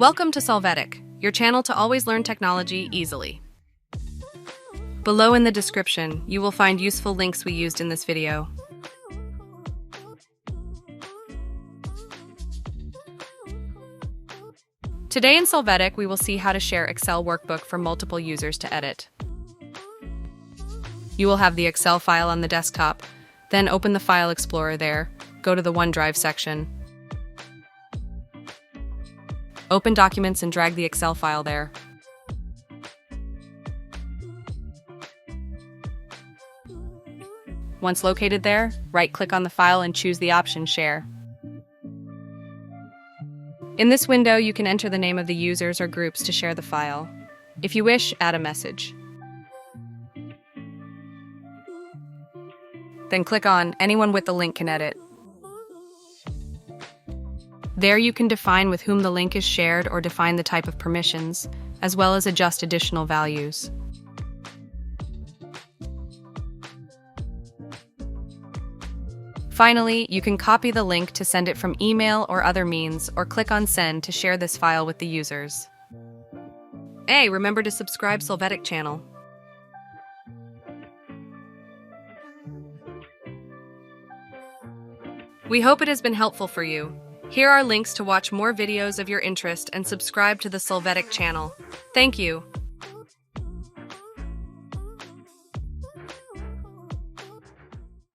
Welcome to Solvetic, your channel to always learn technology easily. Below in the description, you will find useful links we used in this video. Today in Solvetic, we will see how to share Excel workbook for multiple users to edit. You will have the Excel file on the desktop, then open the File Explorer there, go to the OneDrive section. Open Documents and drag the Excel file there. Once located there, right-click on the file and choose the option Share. In this window, you can enter the name of the users or groups to share the file. If you wish, add a message. Then click on Anyone with the link can edit. There you can define with whom the link is shared or define the type of permissions, as well as adjust additional values. Finally, you can copy the link to send it from email or other means, or click on Send to share this file with the users. Hey, remember to subscribe Solvetic channel. We hope it has been helpful for you. Here are links to watch more videos of your interest and subscribe to the Solvetic channel. Thank you.